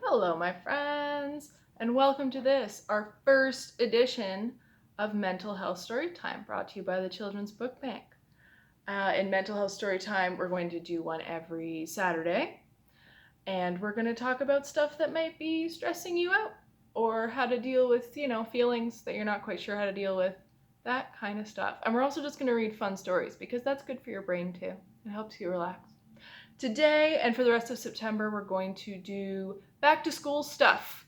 Hello, my friends, and welcome to this, our first edition of Mental Health Storytime, brought to you by the Children's Book Bank. In Mental Health Storytime, we're going to do one every Saturday, and we're going to talk about stuff that might be stressing you out, or how to deal with, feelings that you're not quite sure how to deal with, that kind of stuff. And we're also just going to read fun stories, because that's good for your brain too. It helps you relax. Today and for the rest of September, we're going to do back to school stuff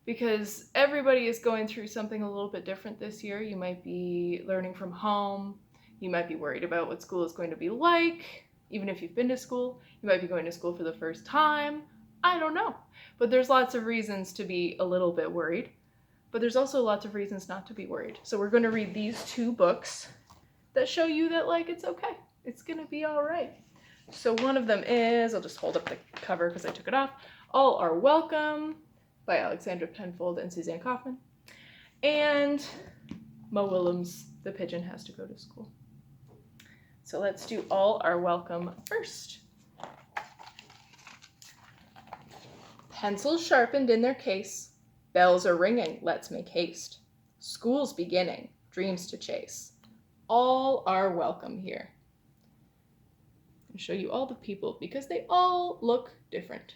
because everybody is going through something a little bit different this year. You might be learning from home. You might be worried about what school is going to be like, even if you've been to school. You might be going to school for the first time. I don't know. But there's lots of reasons to be a little bit worried. But there's also lots of reasons not to be worried. So we're going to read these two books that show you that, it's okay. It's going to be all right. So one of them is, I'll just hold up the cover because I took it off, All Are Welcome by Alexandra Penfold and Suzanne Kaufman. And Mo Willems' The Pigeon Has to Go to School. So let's do All Are Welcome first. Pencils sharpened in their case, bells are ringing, let's make haste. School's beginning, dreams to chase. All are welcome here. And show you all the people because they all look different.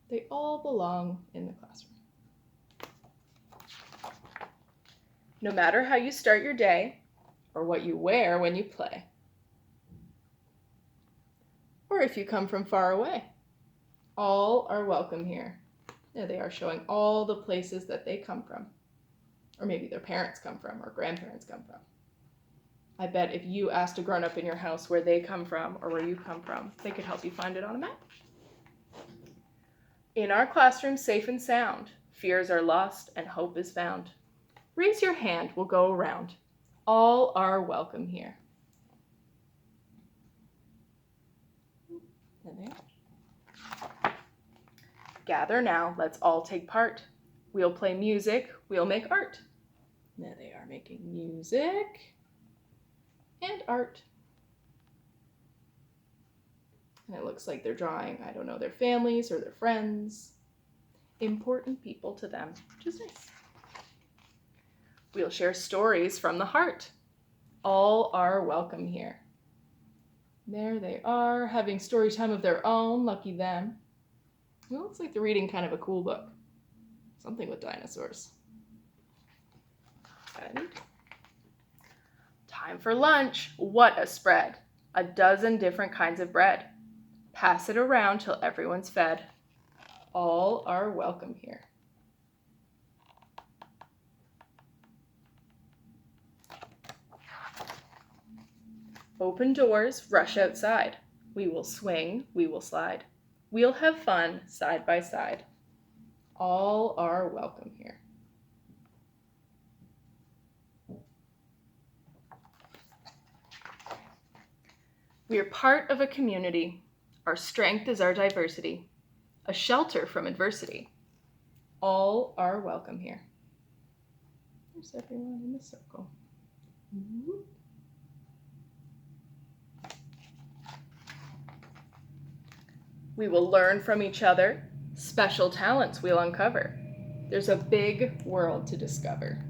They all belong in the classroom. No matter how you start your day or what you wear when you play, or if you come from far away, all are welcome here. There they are showing all the places that they come from, or maybe their parents come from or grandparents come from. I bet if you asked a grown-up in your house where they come from or where you come from, they could help you find it on a map. In our classroom, safe and sound, fears are lost and hope is found. Raise your hand, we'll go around. All are welcome here. Gather now, let's all take part. We'll play music, we'll make art. There they are making music and art. And it looks like they're drawing, I don't know, their families or their friends. Important people to them, which is nice. We'll share stories from the heart. All are welcome here. There they are, having story time of their own, lucky them. It looks like they're reading kind of a cool book. Something with dinosaurs. And time for lunch. What a spread. A dozen different kinds of bread. Pass it around till everyone's fed. All are welcome here. Open doors, rush outside. We will swing, we will slide. We'll have fun side by side. All are welcome here. We are part of a community. Our strength is our diversity, a shelter from adversity. All are welcome here. There's everyone in the circle. We will learn from each other. Special talents we'll uncover. There's a big world to discover.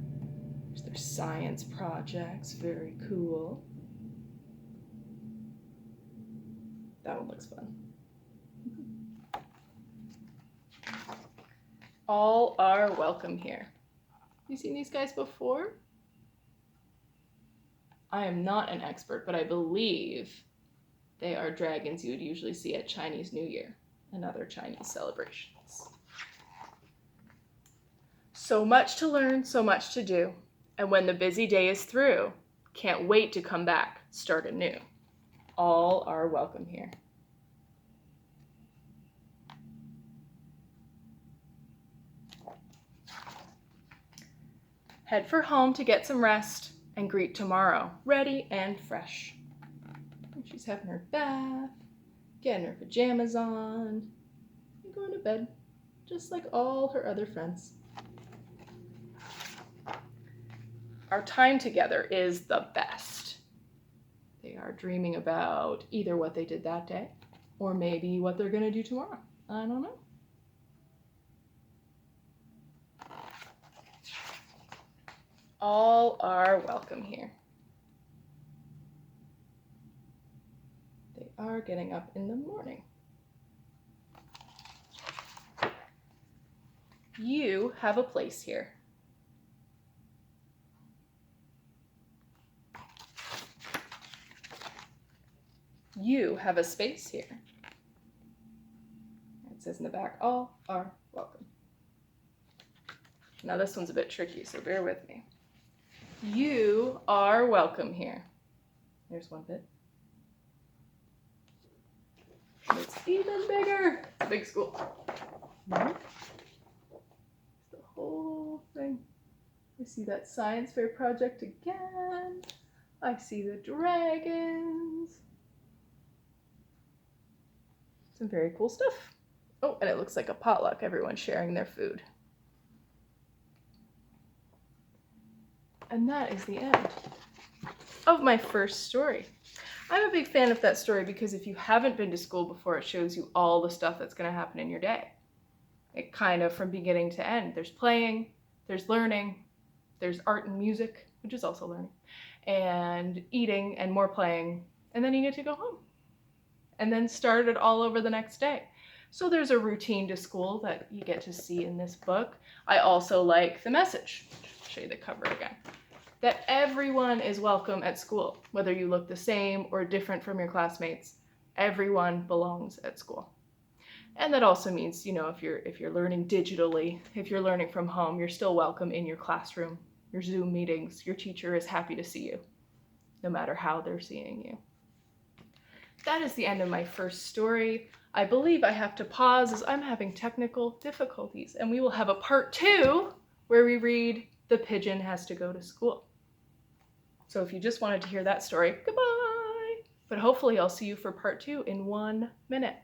There's their science projects, very cool. That one looks fun. All are welcome here. You seen these guys before? I am not an expert, but I believe they are dragons you would usually see at Chinese New Year and other Chinese celebrations. So much to learn, so much to do. And when the busy day is through, can't wait to come back, start anew. All are welcome here. Head for home to get some rest and greet tomorrow, ready and fresh. And she's having her bath, getting her pajamas on, and going to bed, just like all her other friends. Our time together is the best. They are dreaming about either what they did that day or maybe what they're going to do tomorrow. I don't know. All are welcome here. They are getting up in the morning. You have a place here. You have a space here. It says in the back, all are welcome. Now this one's a bit tricky, so bear with me. You are welcome here. There's one bit. It's even bigger. It's a big school. It's the whole thing. I see that science fair project again. I see the dragons. Some very cool stuff. Oh, and it looks like a potluck. Everyone's sharing their food. And that is the end of my first story. I'm a big fan of that story because if you haven't been to school before, it shows you all the stuff that's going to happen in your day. It kind of from beginning to end. There's playing, there's learning, there's art and music, which is also learning, and eating and more playing, and then you get to go home. And then start it all over the next day. So there's a routine to school that you get to see in this book. I also like the message. I'll show you the cover again. That everyone is welcome at school, whether you look the same or different from your classmates. Everyone belongs at school. And that also means, if you're learning digitally, if you're learning from home, you're still welcome in your classroom, your Zoom meetings. Your teacher is happy to see you, no matter how they're seeing you. That is the end of my first story. I believe I have to pause as I'm having technical difficulties, and we will have a part 2 where we read The Pigeon Has to Go to School. So if you just wanted to hear that story, goodbye. But hopefully I'll see you for part 2 in 1 minute.